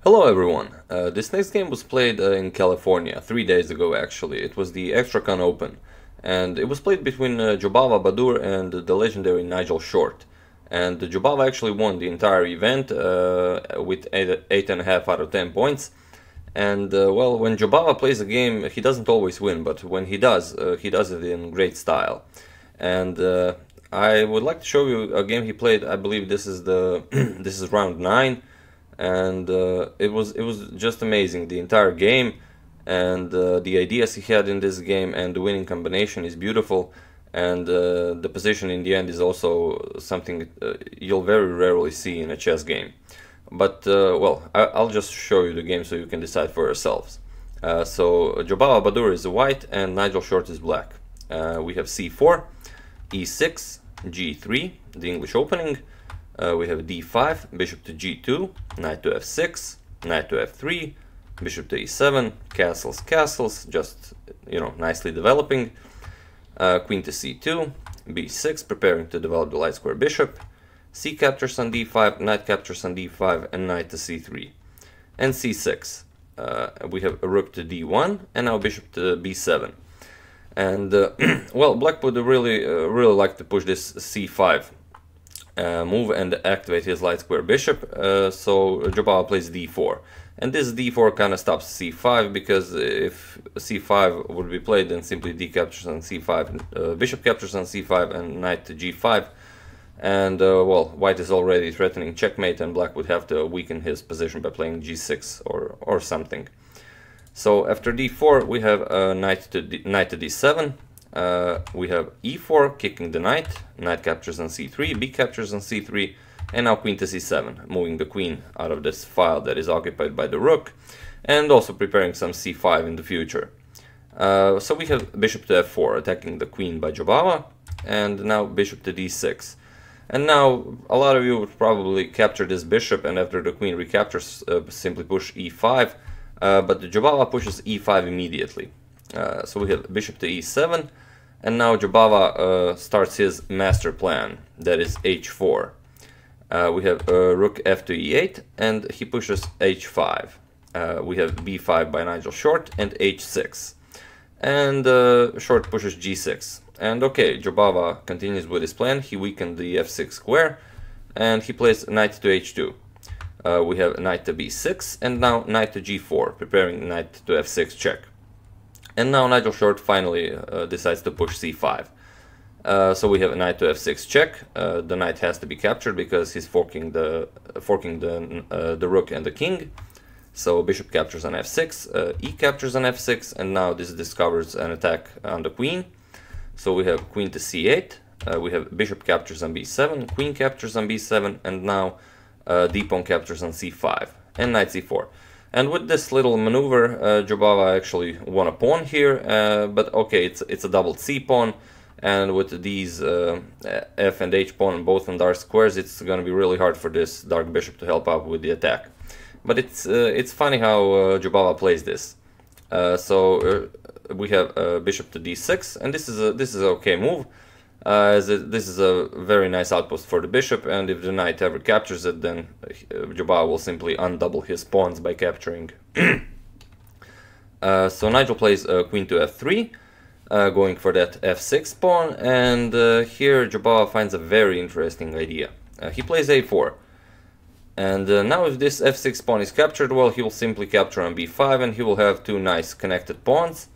Hello everyone, this next game was played in California 3 days ago actually. It was the Xtracon Open and it was played between Jobava Baadur and the legendary Nigel Short. And Jobava actually won the entire event with 8.5 out of 10 points. And well, when Jobava plays a game he doesn't always win, but when he does it in great style. And I would like to show you a game he played. I believe this is the this is round 9. And it was just amazing, the entire game, and the ideas he had in this game, and the winning combination is beautiful, and the position in the end is also something you'll very rarely see in a chess game. But well, I'll just show you the game so you can decide for yourselves. So Jobava Baadur is white and Nigel Short is black. We have c4, e6, g3, the English opening. We have d5, bishop to g2, knight to f6, knight to f3, bishop to e7, castles, castles, just, nicely developing. Queen to c2, b6, preparing to develop the light square bishop. C captures on d5, knight captures on d5, and knight to c3. And c6. We have a rook to d1, and now bishop to b7. And, well, black would really like to push this c5. Move and activate his light square bishop, so Jobava plays d4, and this d4 kind of stops c5, because if c5 would be played, then simply d captures on c5, bishop captures on c5, and knight to g5, and well, white is already threatening checkmate, and black would have to weaken his position by playing g6 or something. So after d4 we have knight to d7. We have e4, kicking the knight, knight captures on c3, b captures on c3, and now queen to c7, moving the queen out of this file that is occupied by the rook, and also preparing some c5 in the future. So we have bishop to f4, attacking the queen by Jobava, and now bishop to d6. And now a lot of you would probably capture this bishop, and after the queen recaptures, simply push e5, but the Jobava pushes e5 immediately. So we have bishop to e7, and now Jobava starts his master plan, that is h4. We have rook f to e8, and he pushes h5. We have b5 by Nigel Short, and h6. And Short pushes g6. And okay, Jobava continues with his plan. He weakened the f6 square, and he plays knight to h2. We have knight to b6, and now knight to g4, preparing knight to f6 check. And now Nigel Short finally decides to push c5. So we have a knight to f6 check. The knight has to be captured because he's forking the rook and the king. So bishop captures on f6, e captures on f6, and now this discovers an attack on the queen. So we have queen to c8. We have bishop captures on b7, queen captures on b7, and now d pawn captures on c5, and knight c4. And with this little maneuver, Jobava actually won a pawn here, but okay, it's a doubled c-pawn, and with these f and h pawn both on dark squares, it's gonna be really hard for this dark bishop to help out with the attack. But it's funny how Jobava plays this. So we have bishop to d6, and this is an okay move. This is a very nice outpost for the bishop, and if the knight ever captures it, then Jobava will simply undouble his pawns by capturing. So Nigel plays queen to f3, going for that f6 pawn, and here Jobava finds a very interesting idea. He plays a4, and now if this f6 pawn is captured, well, he will simply capture on b5, and he will have two nice connected pawns.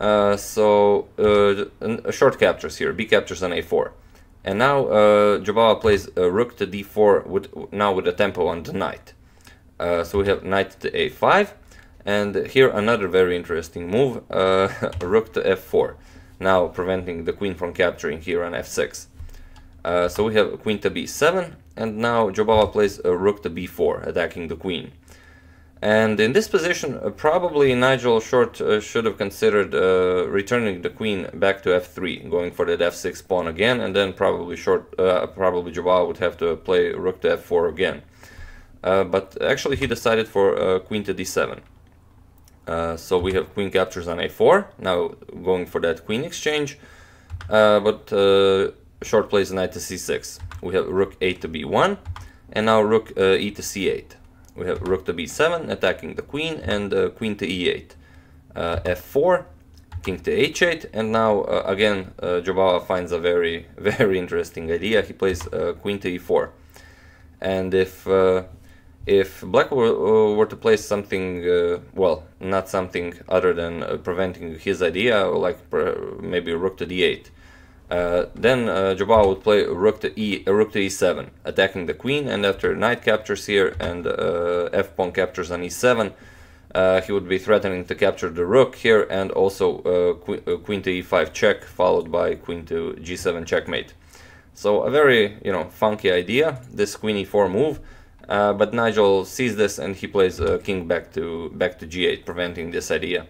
So Short captures here, b captures on a4, and now Jobava plays rook to d4 with a tempo on the knight. So we have knight to a5, and here another very interesting move, rook to f4, now preventing the queen from capturing here on f6. So we have queen to b7, and now Jobava plays rook to b4, attacking the queen. And in this position, probably Nigel Short should have considered returning the queen back to f3, going for that f6 pawn again, and then probably Jobava would have to play rook to f4 again. But actually he decided for queen to d7. So we have queen captures on a4, now going for that queen exchange, but Short plays knight to c6. We have rook a to b1, and now rook e to c8. We have rook to b7, attacking the queen, and queen to e8. f4, king to h8, and now again Jobava finds a very interesting idea. He plays queen to e4, and if black were to play something, well, not something other than preventing his idea, like maybe rook to d8, then Jobava would play rook to e7, attacking the queen, and after knight captures here and f-pawn captures on e7, he would be threatening to capture the rook here, and also queen to e5 check, followed by queen to g7 checkmate. So a very, funky idea, this queen e4 move. But Nigel sees this and he plays king back to g8, preventing this idea.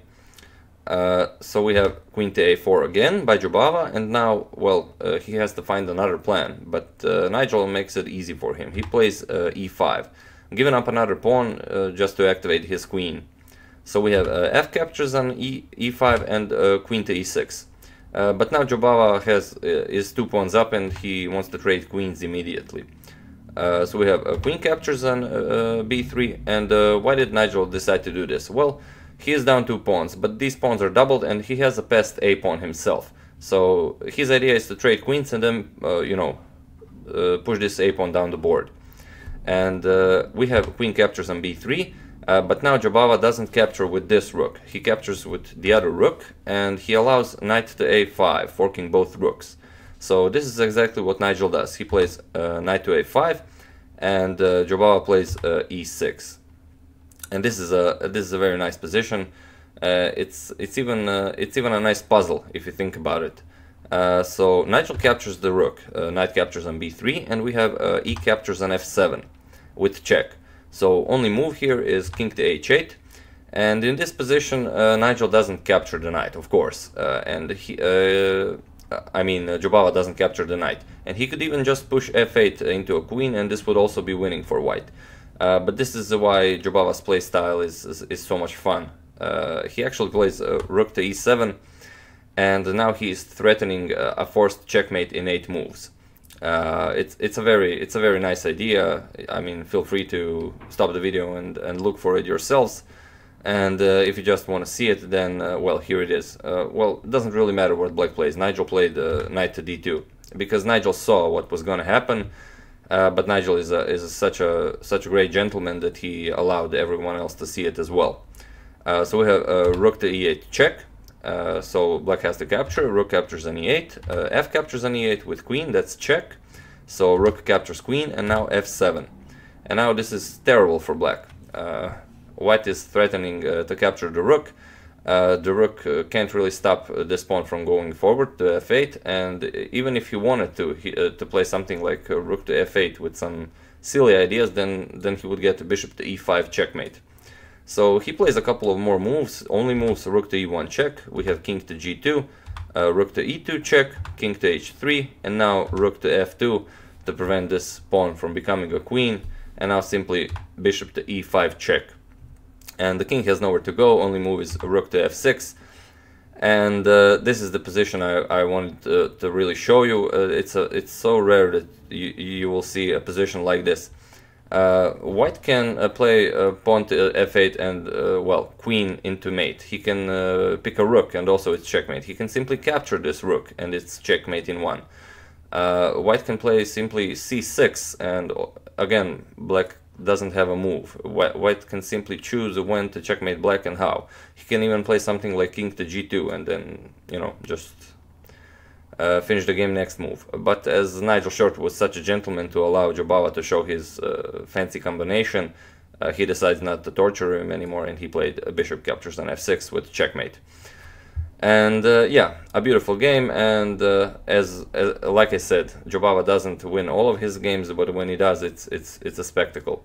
So we have queen to a4 again by Jobava, and now, well, he has to find another plan, but Nigel makes it easy for him. He plays e5, giving up another pawn just to activate his queen. So we have f captures on e5 and queen to e6. But now Jobava is 2 pawns up and he wants to trade queens immediately. So we have queen captures on b3, and why did Nigel decide to do this? Well, he is down 2 pawns, but these pawns are doubled and he has a passed a pawn himself. So his idea is to trade queens and then, push this a pawn down the board. And we have queen captures on b3, but now Jobava doesn't capture with this rook. He captures with the other rook, and he allows knight to a5, forking both rooks. So this is exactly what Nigel does. He plays knight to a5, and Jobava plays e6. And this is a very nice position. It's even a nice puzzle if you think about it. So Nigel captures the rook, knight captures on b3, and we have e captures on f7 with check. So only move here is king to h8, and in this position Nigel doesn't capture the knight, of course, and Jobava doesn't capture the knight, and he could even just push f8 into a queen, and this would also be winning for white. But this is why Jobava's play style is so much fun. He actually plays rook to e7, and now he is threatening a forced checkmate in 8 moves. It's a very nice idea. I mean, feel free to stop the video and look for it yourselves. And if you just want to see it, then well, here it is. Well, it doesn't really matter what black plays. Nigel played knight to d2 because Nigel saw what was going to happen. But Nigel is such a great gentleman that he allowed everyone else to see it as well. So we have rook to e8 check. So black has to capture. Rook captures on e8. F captures on e8 with queen. That's check. So rook captures queen, and now f7. And now this is terrible for black. White is threatening to capture the rook. The rook can't really stop this pawn from going forward to f8, and even if he wanted to play something like rook to f8 with some silly ideas, then he would get bishop to e5 checkmate. So he plays a couple of more moves, only moves rook to e1 check. We have king to g2, rook to e2 check, king to h3, and now rook to f2 to prevent this pawn from becoming a queen, and now simply bishop to e5 check. And the king has nowhere to go, only move is rook to f6. And this is the position I wanted to really show you. It's so rare that you will see a position like this. White can play pawn to f8 and, well, queen into mate. He can pick a rook and also it's checkmate. He can simply capture this rook and it's checkmate in 1. White can play simply c6, and again, black doesn't have a move. White can simply choose when to checkmate black and how. He can even play something like king to g2 and then, just finish the game next move. But as Nigel Short was such a gentleman to allow Jobava to show his fancy combination, he decides not to torture him anymore, and he played bishop captures on f6 with checkmate. And yeah, a beautiful game, and as like I said, Jobava doesn't win all of his games, but when he does, it's a spectacle.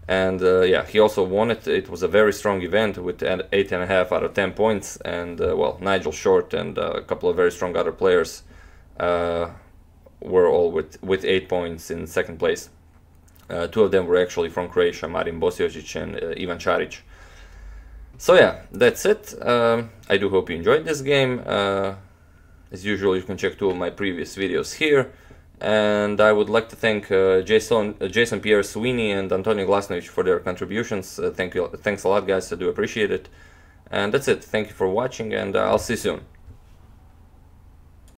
And yeah, he also won it. It was a very strong event with 8.5 out of 10 points, and well, Nigel Short and a couple of very strong other players were all with 8 points in second place. 2 of them were actually from Croatia, Marin Bosiocic and Ivan Čarić. So yeah, that's it. I do hope you enjoyed this game. As usual, you can check 2 of my previous videos here. And I would like to thank Jason Pierre Sweeney and Antonio Glasnovich for their contributions. Thanks a lot, guys. I do appreciate it. And that's it. Thank you for watching, and I'll see you soon.